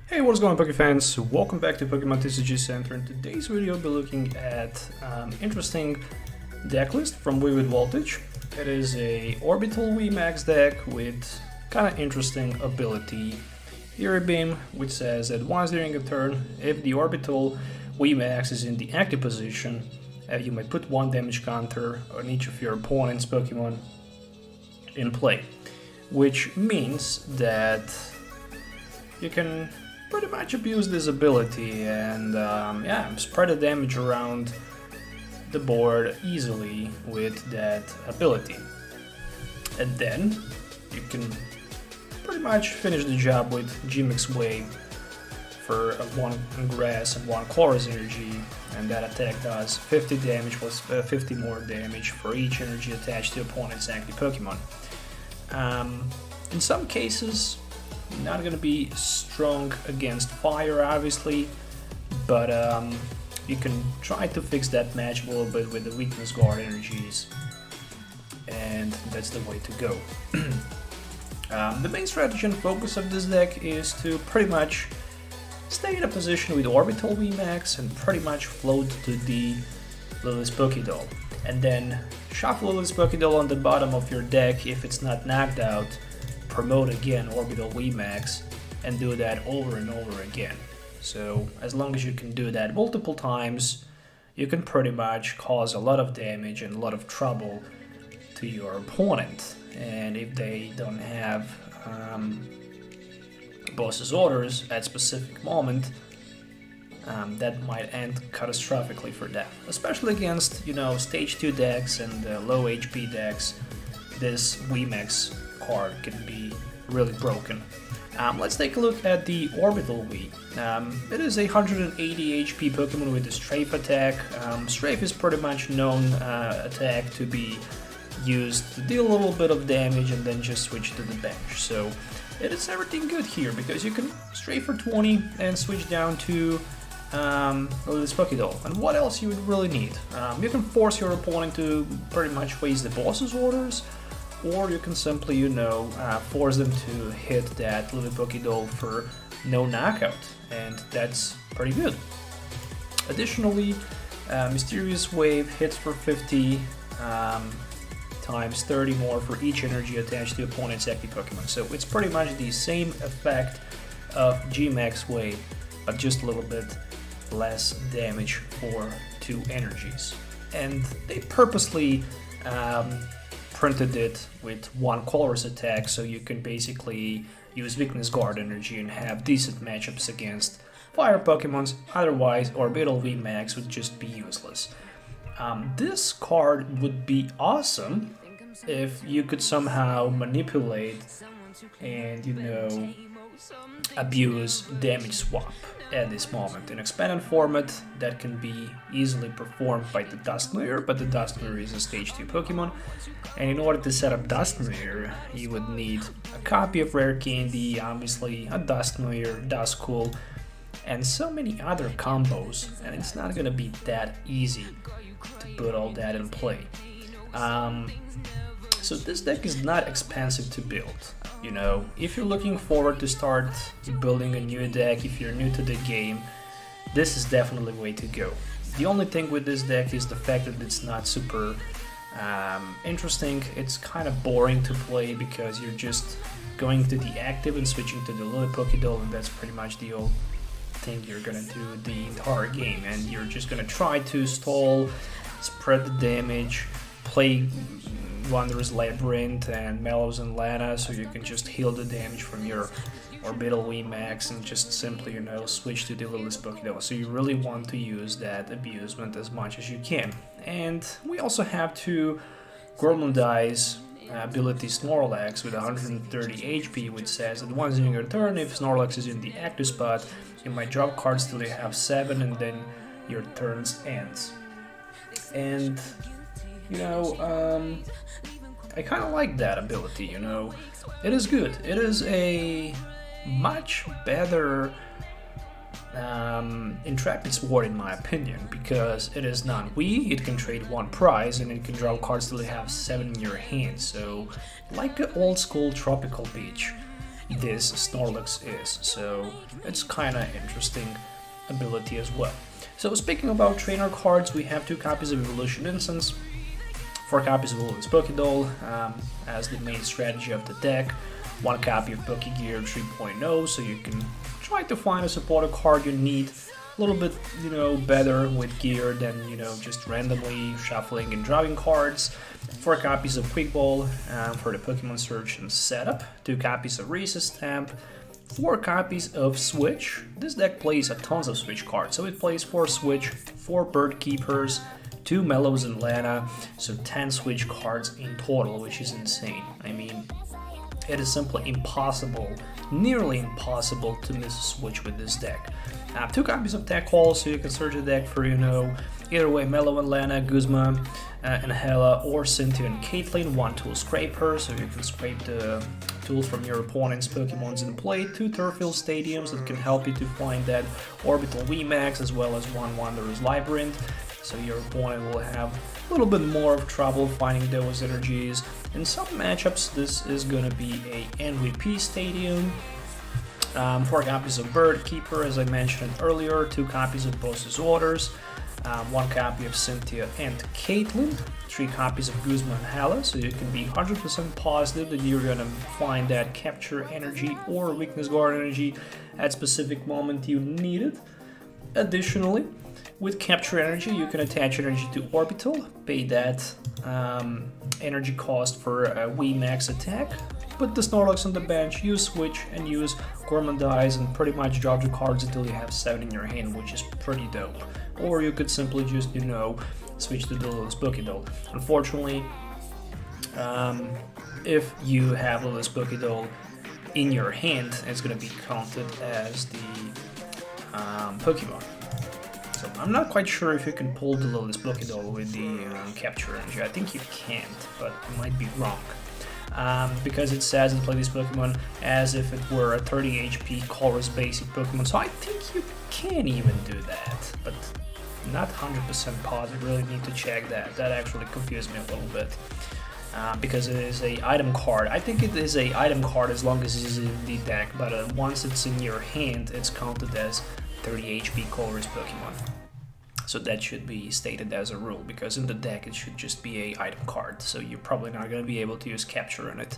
Hey, what's going on, Poké fans? Welcome back to Pokemon TCG Center. In today's video, we'll be looking at interesting deck list from Vivid Voltage. It is a Orbeetle VMAX deck with kind of interesting ability. Eerie Beam, which says that once during a turn, if the Orbeetle VMAX is in the active position, you may put one damage counter on each of your opponent's Pokemon in play. Which means that you can pretty much abuse this ability and spread the damage around the board easily with that ability. And then you can pretty much finish the job with VMAX VIV for one grass and one chorus energy, and that attack does 50 damage plus 50 more damage for each energy attached to opponent's active Pokemon. In some cases, not gonna be strong against fire, obviously, but you can try to fix that match a little bit with the weakness guard energies, and that's the way to go. The main strategy and focus of this deck is to pretty much stay in a position with Orbeetle VMAX and pretty much float to the Lillie's Pokédoll, and then shuffle Lillie's Pokédoll on the bottom of your deck if it's not knocked out. Promote again Orbeetle VMAX and do that over and over again. So as long as you can do that multiple times, you can pretty much cause a lot of damage and a lot of trouble to your opponent. And if they don't have boss's orders at specific moment, that might end catastrophically for them. Especially against, stage 2 decks and low HP decks, this VMAX card can be really broken. Let's take a look at the Orbeetle V. It is a 180 HP Pokemon with a Strafe attack. Strafe is pretty much known attack to be used to deal a little bit of damage and then just switch to the bench. So it is everything good here because you can Strafe for 20 and switch down to this Pokédoll. And what else you would really need? You can force your opponent to pretty much waste the boss's orders, or you can simply, force them to hit that Lillie Pokédoll for no knockout, and that's pretty good. Additionally, Mysterious Wave hits for 50 times 30 more for each energy attached to opponent's active Pokemon. So it's pretty much the same effect of VMAX VIV, but just a little bit less damage for 2 energies. And they purposely printed it with one colorless attack, so you can basically use weakness guard energy and have decent matchups against fire Pokemons. Otherwise, Orbeetle VMAX would just be useless. This card would be awesome if you could somehow manipulate and abuse damage swap at this moment. In expanded format, that can be easily performed by the Duskmere, but the Duskmere is a stage 2 Pokemon, and in order to set up Duskmere, you would need a copy of Rare Candy, obviously a Duskmere, Duskull, and so many other combos, and it's not gonna be that easy to put all that in play. So this deck is not expensive to build. If you're looking forward to start building a new deck, if you're new to the game, this is definitely the way to go. The only thing with this deck is the fact that it's not super interesting. It's kind of boring to play because you're just going to the active and switching to the Lillie Pokédoll, and that's pretty much the only thing you're gonna do the entire game. And you're just gonna try to stall, spread the damage, play Wondrous Labyrinth and Mallow Lana, so you can just heal the damage from your Orbeetle VMAX and just simply, switch to the Lillie's Pokédoll. So you really want to use that abusement as much as you can. And we also have to Gormandize ability Snorlax with 130 HP, which says that once during your turn, if Snorlax is in the active spot, you might drop cards till you have 7 and then your turns ends. And I kind of like that ability, It is good. It is a much better Intrepid Sword in my opinion, because it is non-Wii, it can trade 1 prize, and it can draw cards till you have 7 in your hand, so like an old school Tropical Beach. this Snorlax is. So it's kind of interesting ability as well. So speaking about trainer cards, we have 2 copies of Evolution Incense, 4 copies of Little's Pokédoll as the main strategy of the deck, 1 copy of Pokégear 3.0, so you can try to find a supporter card you need a little bit, you know, better with gear than, you know, just randomly shuffling and drawing cards. 4 copies of Quick Ball for the Pokemon search and setup, 2 copies of Reset Stamp, 4 copies of Switch. This deck plays a tons of Switch cards, so it plays 4 Switch, 4 Bird Keepers, 2 Mallows and Lana, so 10 Switch cards in total, which is insane. I mean, it is simply impossible, nearly impossible to miss a Switch with this deck. 2 copies of Tag Call, so you can search the deck for, you know, either way, Mallow and Lana, Guzma and Hala, or Cynthia and Caitlin. 1 Tool Scrapper, so you can scrape the tools from your opponent's Pokemons in play. 2 Turffield Stadiums that can help you to find that Orbeetle VMAX, as well as 1 Wondrous Labyrinth. So your opponent will have a little bit more of trouble finding those energies. In some matchups, this is gonna be a MVP stadium. 4 copies of Bird Keeper, as I mentioned earlier, 2 copies of Boss's Orders, 1 copy of Cynthia and Caitlin, 3 copies of Guzma Hala, so you can be 100% positive that you're gonna find that Capture Energy or Weakness Guard Energy at specific moment you need it. Additionally, with Capture Energy, you can attach energy to Orbeetle, pay that energy cost for a VMAX attack, put the Snorlax on the bench, use Switch, and use Gormandize, and pretty much draw your cards until you have 7 in your hand, which is pretty dope. Or you could simply just, you know, switch to Lilie's Pokédoll. Unfortunately, if you have Lilie's Pokédoll in your hand, it's going to be counted as the Pokemon. So I'm not quite sure if you can pull the Lilie's Pokédoll with the Capture Energy. I think you can't, but I might be wrong. Because it says in play this Pokemon as if it were a 30 HP colorless basic Pokemon, so I think you can even do that, but not 100% positive. Really need to check that. That actually confused me a little bit. Because it is a item card. I think it is a item card as long as it is in the deck, but once it's in your hand, it's counted as 30 HP colorless Pokemon. So that should be stated as a rule, because in the deck it should just be a item card, so you're probably not going to be able to use Capture on it.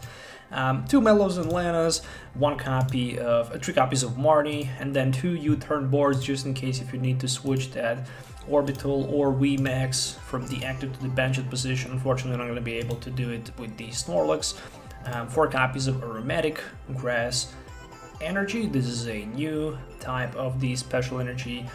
2 Mallows and Lanas, 3 copies of Marnie, and then 2 U-Turn boards just in case if you need to switch that Orbeetle or VMAX from the active to the bench position. Unfortunately, I'm not going to be able to do it with the Snorlax. 4 copies of Aromatic Grass Energy. This is a new type of the special energy.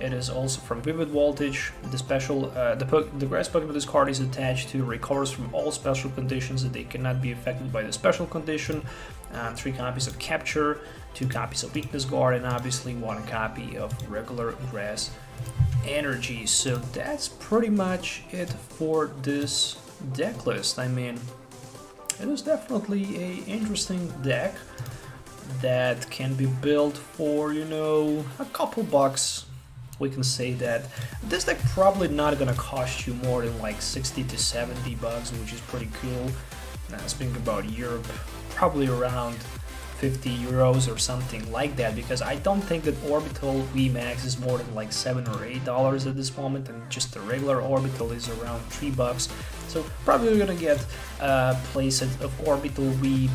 It is also from Vivid Voltage. The special, the grass Pokemon with this card is attached to recovers from all special conditions that they cannot be affected by the special condition. 3 copies of Capture, 2 copies of Weakness Guard, and obviously 1 copy of regular grass energy. So that's pretty much it for this deck list. I mean, it is definitely an interesting deck that can be built for, you know, a couple bucks. We can say that this deck probably not gonna cost you more than like 60 to 70 bucks, which is pretty cool. Speaking about Europe, probably around 50 euros or something like that, because I don't think that Orbeetle VMAX is more than like $7 or $8 at this moment, and just the regular Orbeetle is around 3 bucks. So probably we're gonna get a playset of Orbeetle V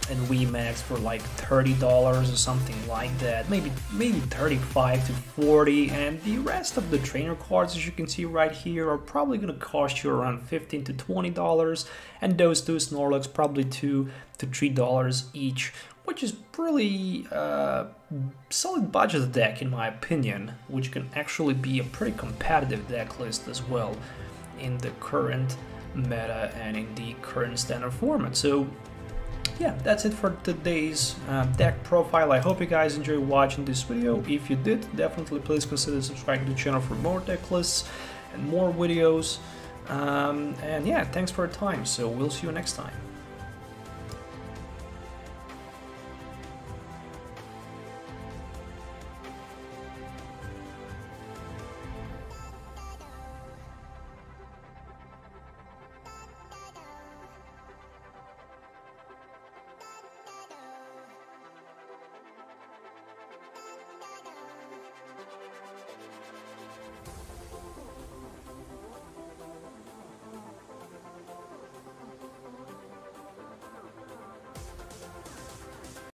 and VMAX for like $30 or something like that, maybe 35 to 40, and the rest of the trainer cards, as you can see right here, are probably gonna cost you around $15 to $20, and those 2 Snorlax probably $2 to $3 each, which is really solid budget deck in my opinion, which can actually be a pretty competitive deck list as well in the current meta and in the current standard format. So yeah, that's it for today's deck profile. I hope you guys enjoyed watching this video. If you did, definitely please consider subscribing to the channel for more deck lists and more videos. And yeah, thanks for your time. So we'll see you next time.